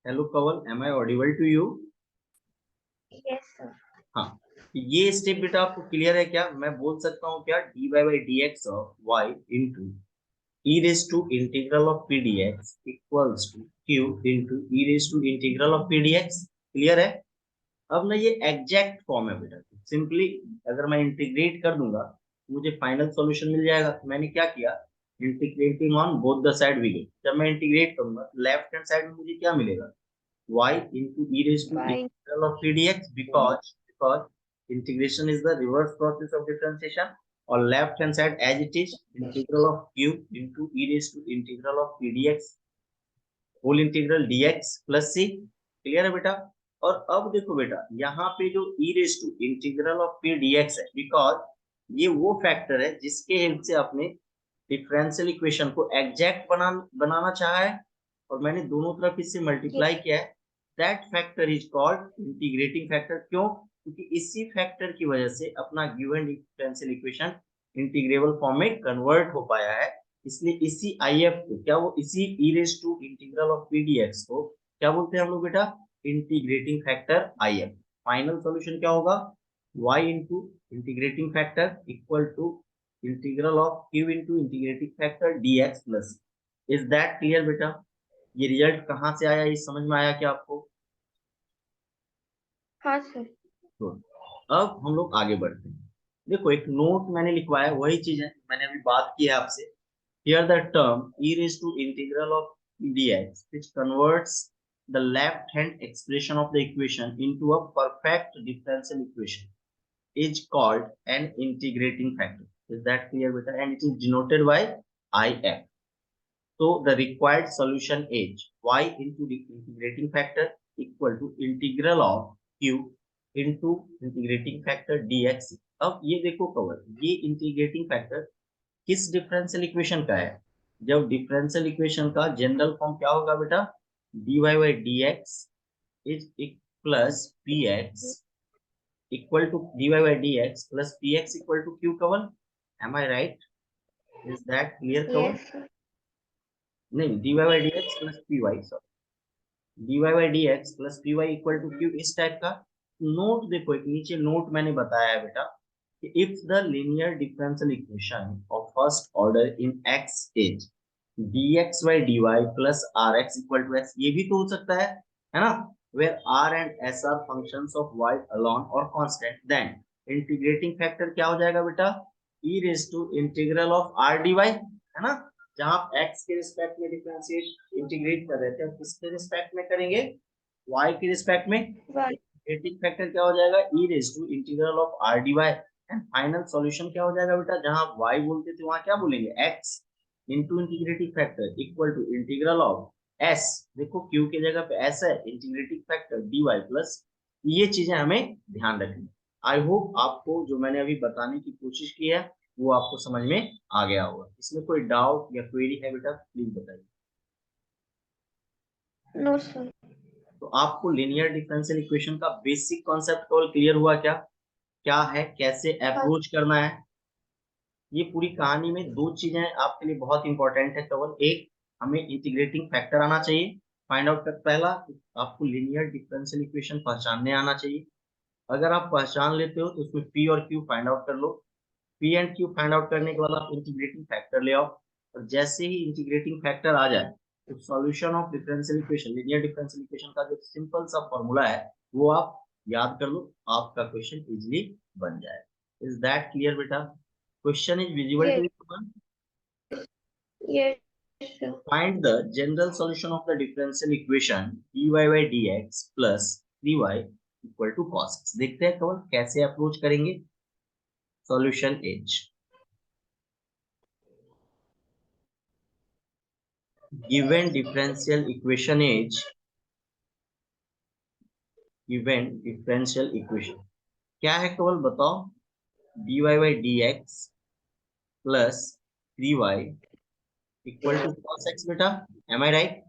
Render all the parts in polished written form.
Hello Kawal, am I audible to you? Yes sir. हाँ, ये step बेटा आपको क्लियर है क्या? मैं बोल सकता हूँ क्या, d y by d x of y into e raise to integral of p d x equals to q into e raise to integral of p d x. Clear है? अब ना ये एग्जैक्ट फॉर्म है बेटा। Simply अगर मैं integrate कर दूंगा तो मुझे फाइनल सॉल्यूशन मिल जाएगा। तो मैंने क्या किया, integrating on both the side we get. जब मैं इंटीग्रेट करूंगा लेफ्ट हैंड साइड में मुझे क्या मिलेगा, y into e raised to y integral of pdx, because integration is the reverse process of differentiation, or left hand side as it is integral of q into e raised to integral of pdx whole integral dx plus c। Clear है बेटा? और अब देखो बेटा, यहाँ पे जो e raised to integral of pdx है, बिकॉज ये वो फैक्टर है जिसके हेल्प से आपने डिफरेंशियल इक्वेशन को एग्जैक्ट बनाना चाहा है, और मैंने दोनों तरफ इससे मल्टीप्लाई किया है। That factor is called integrating factor. क्यों? क्योंकि इसी फैक्टर की वजह से अपना given differential equation integrable form में कन्वर्ट हो पाया है। इसलिए इसी आई एफ को क्या, वो इसी e raise to integral of p d x को क्या बोलते हैं हम लोग बेटा? Integrating factor I F. Final solution क्या होगा, y into integrating factor equal to integral of q into integrating factor dx plus. Is that clear बेटा? ये रिजल्ट कहाँ से आया, ये समझ में आया क्या आपको? हाँ सर। तो अब हम लोग आगे बढ़ते हैं। देखो, एक नोट मैंने लिखवाया, वही चीज है मैंने अभी बात की है आपसे। Here the term e raised to integral of dx, which converts the left-hand expression of the equation into a perfect differential equation, is called an integrating factor. Is that clear, beta? And it is denoted by IF. So the required solution is y into the integrating factor equal to integral of q into integrating factor dx। अब ये देखो कवर, ये integrating factor किस differential equation का है? जब differential equation का जनरल फॉर्म क्या होगा बेटा, dy by dx is plus px equal to dy by dx plus px equal to q। Kavan, am I right? Is that clear Kavan? Yes sir. नहीं, dy by dx plus py, sorry, dy by dx plus py equal to q, इस type का। Note देखो, एक नीचे note मैंने बताया है बेटा कि if the linear differential equation of first order in x is dx by dy plus rx equal to s, ये भी तो हो सकता है ना? where r and s are functions of y alone or constant, then integrating factor क्या हो जाएगा बेटा, e raised to integral of r dy, है ना? जहां आप x के रिस्पेक्ट में डिफरेंशिएट इंटीग्रेट कर रहे थे, अब किसके रिस्पेक्ट में करेंगे, y के रिस्पेक्ट में। वाई इंटीग्रेटिंग फैक्टर क्या हो जाएगा, e raised to integral of r dy। And final solution क्या हो जाएगा बेटा, जहां आप y बोलते थे वहां क्या बोलेंगे, x into integrating factor equal to integral of s। देखो q की जगह पे s है, इंटीग्रेटिंग फैक्टर dy प्लस। ये चीजें हमें ध्यान रखनी। आई होप आपको जो मैंने अभी बताने की कोशिश की है वो आपको समझ में आ गया होगा। इसमें कोई डाउट या क्वेरी है बेटा, प्लीज बताइए। No sir. तो आपको लीनियर डिफरेंशियल इक्वेशन का बेसिक कॉन्सेप्ट कॉल क्लियर हुआ क्या? क्या है, कैसे हाँ अप्रोच करना है? ये पूरी कहानी में दो चीजें आपके लिए बहुत इंपॉर्टेंट है केवल। एक, हमें इंटीग्रेटिंग फैक्टर आना चाहिए फाइंड आउट कर। पहला, आपको लीनियर डिफरेंशियल इक्वेशन पहचानने आना चाहिए। अगर आप पहचान लेते हो तो उसमें पी और क्यू फाइंड आउट कर लो। P and Q find out करने के बाद आप इंटीग्रेटिंग फैक्टर ले आओ, और जैसे ही इंटीग्रेटिंग फैक्टर आ जाए तो solution of differential equation, linear differential equation का जो सिंपल सा फॉर्मूला है वो आप याद कर लो, आपका क्वेश्चन इजीली बन जाए। इज दैट क्लियर बेटा? Question is visible to yes you? Yes sir. Find the general solution of the differential equation dy by dx plus 3y equal to cos x। देखते हैं कौन कैसे अप्रोच करेंगे। Solution as, given differential equation as, given differential equation क्या है केवल बताओ, dy by dx plus 3y equal to cos x बेटा, एम आई राइट?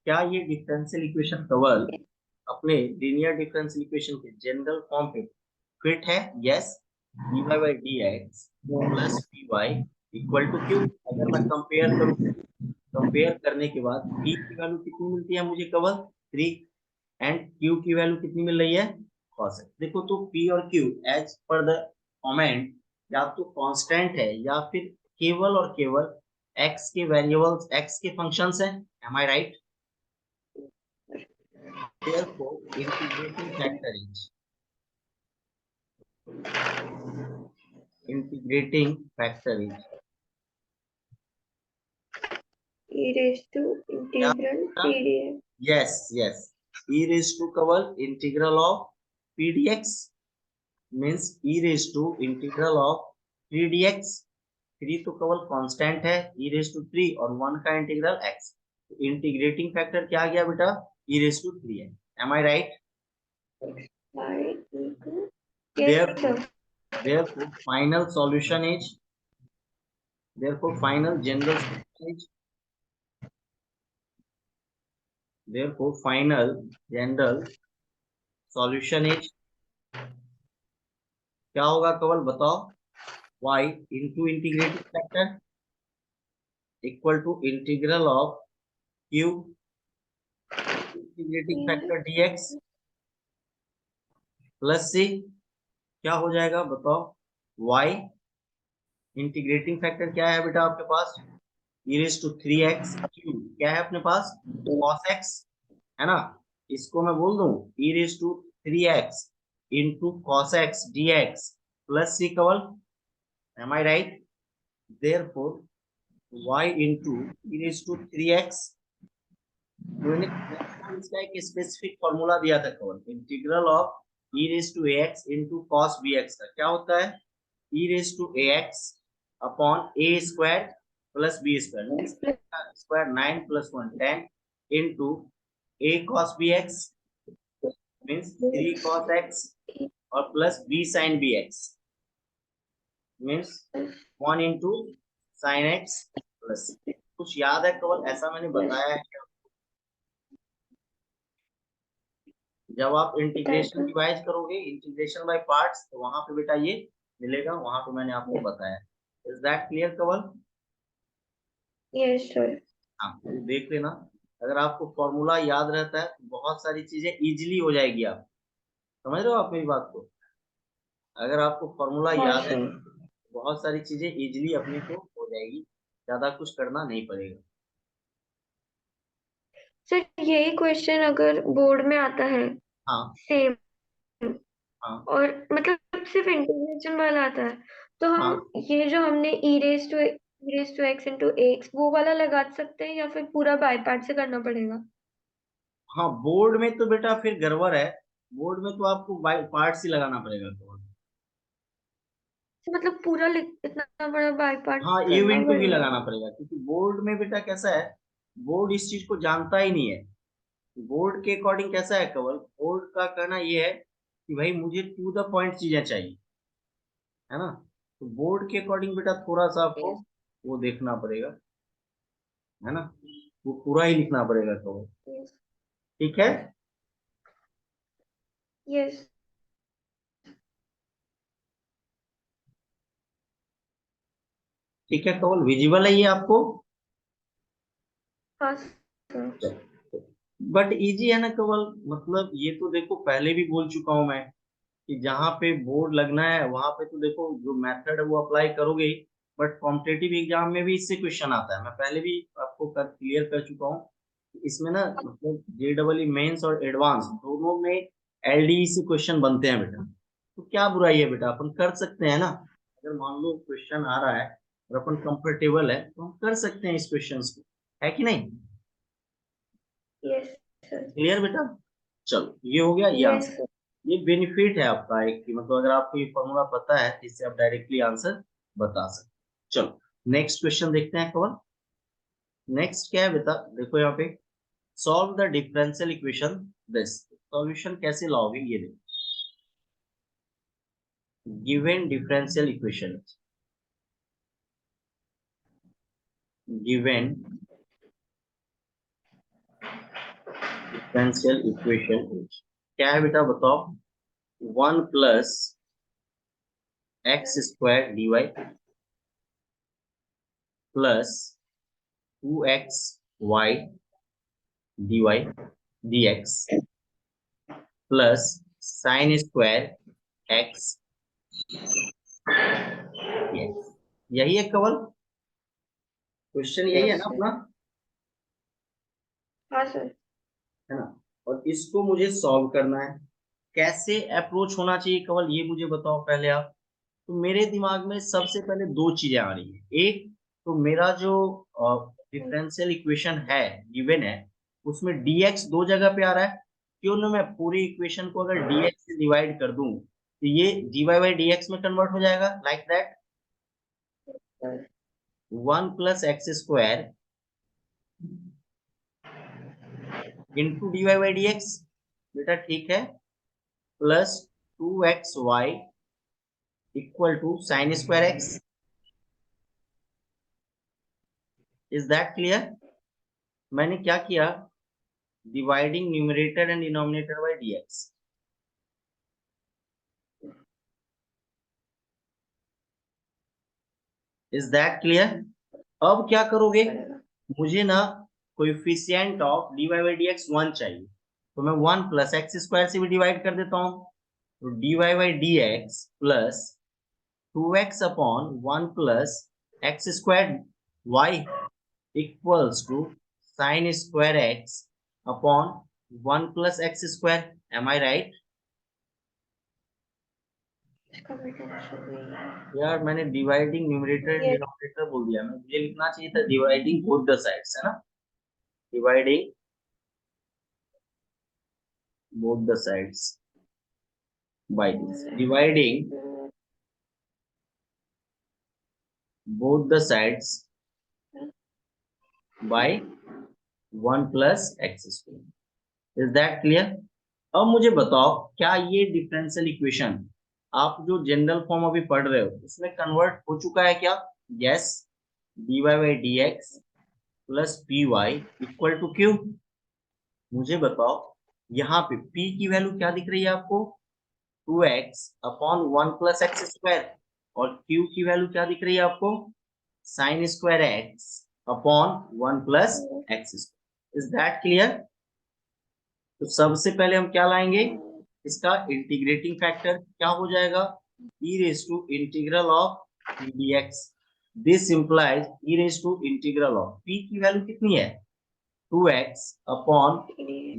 क्या ये डिफरेंशियल इक्वेशन केवल अपने लीनियर डिफरेंशियल इक्वेशन के जनरल फॉर्म पे फिट है? Yes, dy by dx plus py equal to q। अगर मैं कंपेयर करूं, कंपेयर करने के बाद p की वैल्यू कितनी मिलती है मुझे केवल 3। एंड क्यू की वैल्यू कितनी मिल रही है, cos x। देखो तो p और q as per the comment या तो कांस्टेंट है या फिर केवल और केवल x के वेरिएबल्स, x के फंक्शंस हैं। M I right? Therefore, integrating factor is E raised to क्या? integral pdx. Yes, yes. E raised to Kawal integral of pdx means e raised to integral of 3dx। 3 तो केवल constant है, e raised to 3 और 1 का integral x। Integrating factor क्या आ गया बेटा, e raised to 3 है। Am I right? By equal. Yes, sir. Therefore final solution is, therefore final general solution is, therefore final general solution is क्या होगा कवल बताओ, y into integrating factor equal to integral of q integrating factor dx plus c क्या हो जाएगा बताओ, y integrating factor क्या है बेटा आपके पास, e raised to 3x q क्या है अपने पास, cos x है ना। इसको मैं बोल दूं e raised to 3x into cos x dx plus c Kawal. Am I right? therefore y into e raised to 3x, मैंने इसका एक स्पेसिफिक फॉर्मूला दिया था Kaval, integral of e raised to ax into cos bx का क्या होता है, e raised to ax upon a square plus b square, square 9 plus 1 10 into a cos bx means 3 cos x और plus b sin bx means 1 into sin x plus. कुछ याद है कवल, ऐसा मैंने बताया है क्या? जब आप इंटीग्रेशन डिवाइड करोगे, इंटीग्रेशन बाय पार्ट्स, तो वहां पे बेटा ये मिलेगा, वहां पे मैंने आपको बताया। Is that clear Kawal? Yes, sir. हाँ, तो देख लेना, अगर आपको फॉर्मूला याद रहता है तो बहुत सारी चीजें इजीली हो जाएगी। आप समझ रहे हो आप मेरी बात को? अगर आपको फॉर्मूला हाँ, याद है sir. तो बहुत सारी चीजें इजीली अपने को हो जाएगी, ज्यादा कुछ करना नहीं पड़ेगा। सर यही क्वेश्चन अगर बोर्ड में आता है हाँ सेम, हाँ और मतलब सिर्फ इंटीग्रेशन वाला आता है, तो हाँ हम ये जो हमने e raised to x into ax वो वाला लगा सकते हैं या फिर पूरा बाय पार्ट से करना पड़ेगा? हाँ, बोर्ड में तो बेटा फिर गड़बड़ है, बोर्ड में तो आपको बाय पार्ट्स ही लगाना पड़ेगा कवल। मतलब पूरा इतना बड़ा बाय पार्ट हाँ, यू करना इंटू भी पड़ेगा? लगाना पड़ेगा, क्योंकि बोर्ड में बेटा कैसा है, बोर्ड इस चीज को जानता ही नहीं है। बोर्ड के अकॉर्डिंग कैसा है कवल, बोर्ड का कहना ये है कि भाई मुझे टू द पॉइंट चीजें चाहिए, है ना। तो बोर्ड के अकॉर्डिंग बेटा थोड़ा सा आपको यस, वो देखना पड़ेगा, है ना, वो पूरा ही लिखना पड़ेगा कवल। यस, ठीक है? यस। ठीक है कवल, विजिबल है ये आपको? हाँ सर। बट इजी है ना कवल, मतलब ये तो देखो पहले भी बोल चुका हूं मैं कि जहाँ पे बोर्ड लगना है वहां पे तो देखो जो मेथड है वो अप्लाई करोगे ही, बट कॉम्पिटेटिव एग्जाम में भी इससे क्वेश्चन आता है। मैं पहले भी आपको क्लियर कर चुका हूँ कि इसमें ना मतलब जेडबल मेंस और एडवांस दोनों में एलडीई से क्वेश्चन बनते हैं बेटा। तो क्या बुराई है बेटा, अपन कर सकते हैं ना, अगर मान लो क्वेश्चन आ रहा है और अपन कंफर्टेबल है तो हम कर सकते हैं इस क्वेश्चन को, है कि नहीं? Yes sir. क्लियर बेटा? चलो ये हो गया ये यस आंसर। सर। ये बेनिफिट है आपका एक कि मतलब अगर आपको ये फॉर्मूला पता है तो इससे आप डायरेक्टली आंसर बता सकते। चलो नेक्स्ट क्वेश्चन देखते हैं कवर। नेक्स्ट क्या है बेटा, देखो यहाँ पे solve the differential equation this. Solution कैसे लाओगे ये देखो, given differential equation, given differential equation क्या है बेटा बताओ, 1 plus x square d y plus 2x y dy dx plus sine square x. यही है केवल क्वेश्चन, यही है यस ना सर। अपना, हाँ सर। है ना। और इसको मुझे सॉल्व करना है। कैसे अप्रोच होना चाहिए केवल ये मुझे बताओ पहले आप। तो मेरे दिमाग में सबसे पहले दो चीजें आ रही है। एक, तो मेरा जो डिफरेंशियल इक्वेशन है गिवन है, उसमें dx दो जगह पे आ रहा है। क्यों ना मैं पूरी इक्वेशन को अगर dx से डिवाइड कर दूं तो ये dy बाई dx में कन्वर्ट हो जाएगा, like that. Sir 1 plus x square into dy by dx, बेटा ठीक है, plus 2xy equal to sine square x. Is that clear? मैंने क्या किया, dividing numerator and denominator by dx। Is that clear? अब क्या करोगे, पड़ेगा। मुझे ना coefficient of dy by dx 1 चाहिए, तो मैं 1 प्लस एक्स स्क्वायर से भी डिवाइड कर देता हूँ। तो dy by dx plus 2x upon 1 plus x square y equals to sine square x upon 1 plus x square. Am I right? इसका भी टेंशन नहीं है। यार मैंने dividing numerator and yes denominator बोल दिया, मैं मुझे लिखना चाहिए था डिवाइडिंग बोथ द साइड्स, है ना। Dividing both the sides by this, dividing both the sides by 1 plus x square। is that clear? अब मुझे बताओ, क्या ये डिफरेंशियल इक्वेशन आप जो जनरल फॉर्म अभी पढ़ रहे हो उसमें कन्वर्ट हो चुका है क्या? Yes. dy by dx plus p y equal to q. मुझे बताओ, यहाँ पे p की वैल्यू क्या दिख रही है आपको? 2x upon 1 plus x square. और q की वैल्यू क्या दिख रही है आपको? Sign square x upon 1 plus x square. Is that clear? तो सबसे पहले हम क्या लाएंगे, इसका इंटीग्रेटिंग फैक्टर क्या हो जाएगा? e raise to integral of p dx। This implies e raise to integral of p की वैल्यू कितनी है? 2x upon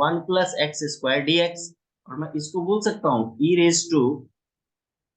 1 plus x square dx। और मैं इसको बोल सकता हूँ e raise to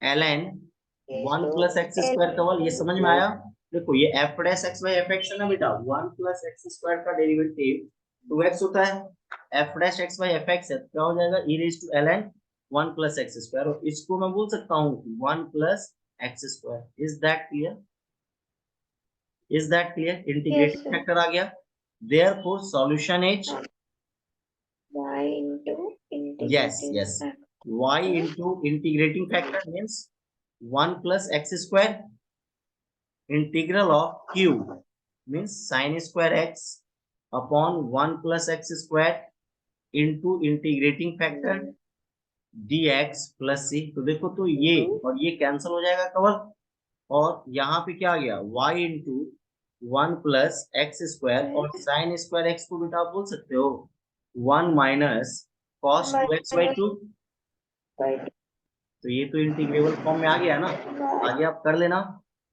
ln 1 plus x square Kaval. ये समझ में आया? देखो ये F dash x by F x है ना बेटा, 1 प्लस एक्स स्क्वायर का डेरिवेटिव 2x होता है। F dash x by F x है, क्या हो जाएगा? e raise to ln 1 plus x square. और इसको मैं बोल सकता हूँ 1 plus x square. Is that clear? Is that clear? Yes integrating sir. Factor आ गया। Therefore solution is, y into yes integrating yes, y factor into integrating factor means 1 plus x square, integral of q means sin square x upon 1 plus x square into integrating factor dx plus c। तो देखो, तो ये और ये cancel हो जाएगा cover. और यहाँ पे क्या आ गया, y into 1 plus x square. और साइन स्क्वायर एक्स को बेटा आप बोल सकते हो 1 माइनस कॉस 2x बाई 2। तो ये तो इंटीग्रेबल फॉर्म में आ गया ना। आगे आप कर लेना,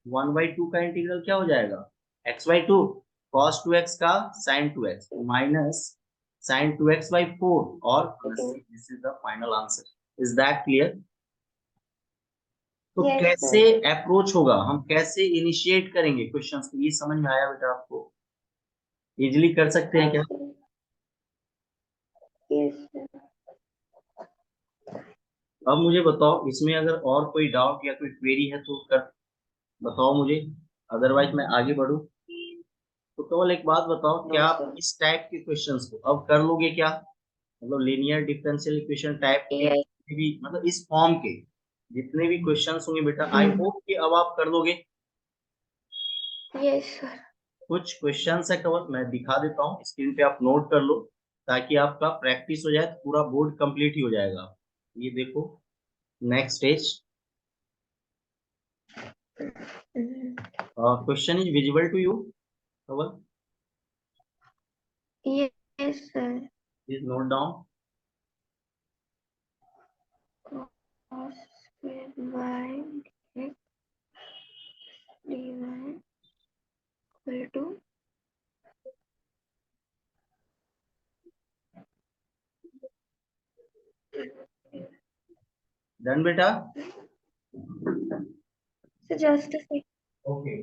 1/2 का इंटीग्रल क्या हो जाएगा? x/2 cos 2x का sin 2x minus sin 2x by 4 और plus c। This is the final answer. Is that clear? तो यस कैसे सर। अप्रोच होगा, हम कैसे इनिशिएट करेंगे क्वेश्चंस को, ये समझ में आया बेटा आपको? इजीली कर सकते हैं क्या? Yes sir. अब मुझे बताओ, इसमें अगर और कोई डाउट या कोई क्वेरी है तो कर बताओ मुझे, अदरवाइज मैं आगे बढ़ूं। तो केवल एक बात बताओ, क्या आप इस टाइप के क्वेश्चंस को अब कर लोगे क्या? मतलब लीनियर डिफरेंशियल इक्वेशन टाइप के यस भी, मतलब इस फॉर्म के जितने भी क्वेश्चंस होंगे बेटा, आई होप कि अब आप कर लोगे। Yes sir. कुछ क्वेश्चंस है केवल मैं दिखा देता हूँ, स्क्रीन पे आप नोट कर लो ताकि आपका प्रैक्टिस हो जाए, तो पूरा बोर्ड कंप्लीट ही हो जाएगा। ये देखो, next stage. Question is visible to you Kewal? Yes sir. Please note down. cos square y dx dy equal to done बेटा? so just a second. Okay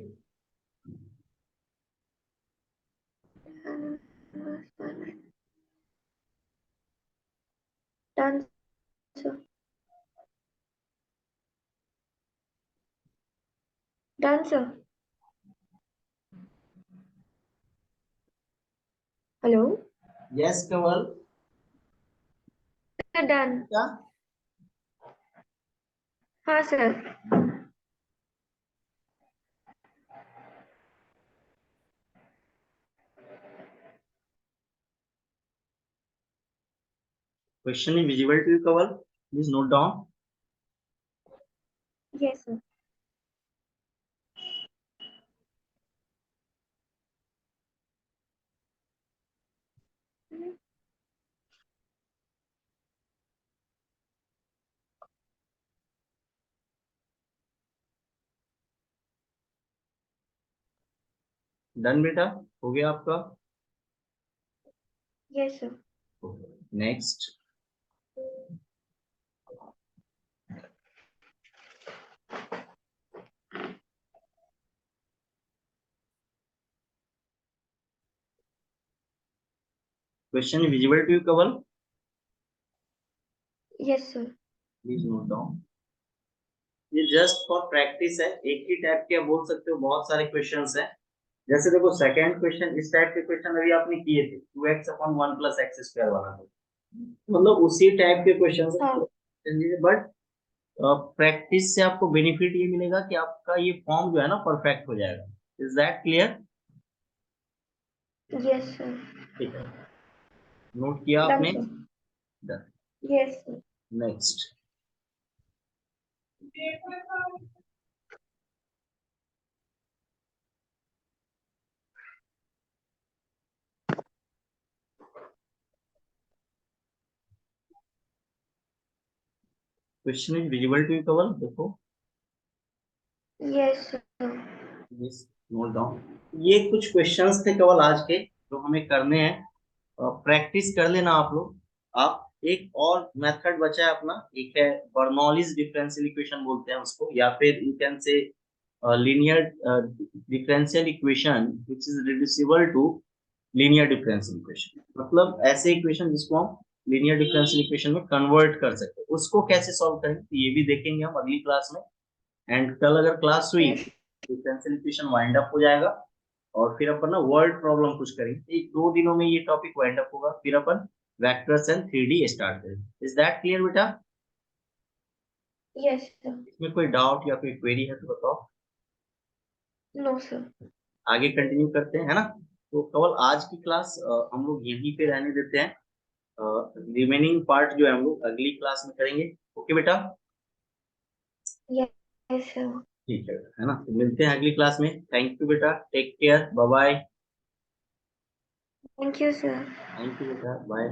Done, sir. Done, sir. Hello? Yes Kawal Sir, done. क्या? हाँ sir. Question is visible to you Kawal? Please note down. Yes, sir. Done बेटा? हो गया आपका? Yes, sir. Next. Question is visible to you Kawal? Yes, sir. Please note down. ये just for practice है. एक ही type के आप बोल सकते हो, बहुत सारे क्वेश्चंस हैं. जैसे देखो सेकंड क्वेश्चन, इस टाइप के क्वेश्चन अभी आपने किए थे 2x upon 1 plus x square वाला. मतलब उसी टाइप के क्वेश्चन हाँ. है. बट प्रैक्टिस से आपको बेनिफिट ये मिलेगा कि आपका ये फॉर्म जो है ना परफेक्ट हो जाएगा. Is that clear? Yes, sir. ठीक है. नोट किया Done, आपने? sir. Done. Yes, sir. Next. Question is visible to you Kawal? देखो. Yes, sir. Note down. ये कुछ क्वेश्चंस थे केवल आज के जो हमें करने हैं. प्रैक्टिस कर लेना आप लोग. आप एक और मेथड बचा है अपना, एक है बर्नौलीज डिफरेंशियल इक्वेशन बोलते हैं उसको, या फिर you can say linear differential equation which is reducible to linear differential equation. मतलब ऐसे इक्वेशन जिसको हम लीनियर डिफरेंशियल इक्वेशन में कन्वर्ट कर सकते हैं. उसको कैसे सॉल्व करेंगे तो ये भी देखेंगे हम अगली क्लास में. एंड कल अगर क्लास हुई Yes. Differential equation wind up हो जाएगा, और फिर अपन ना वर्ड प्रॉब्लम कुछ करेंगे. एक 2 दिनों में ये टॉपिक वाइंड अप होगा, फिर अपन वेक्टर्स एंड 3D स्टार्ट करेंगे. इज दैट क्लियर बेटा? Yes, sir. इसमें कोई डाउट या कोई क्वेरी है तो बताओ. No, sir. आगे कंटिन्यू करते हैं, है ना? तो केवल आज की क्लास हम लोग यहीं पे रहने देते हैं. रिमेनिंग पार्ट जो है हम लोग अगली क्लास में करेंगे. ओके बेटा? Yes, sir. ठीक है ना? तो मिलते हैं अगली क्लास में. थैंक यू बेटा. Take care. Bye bye. Thank you, sir. Thank you बेटा. बाय.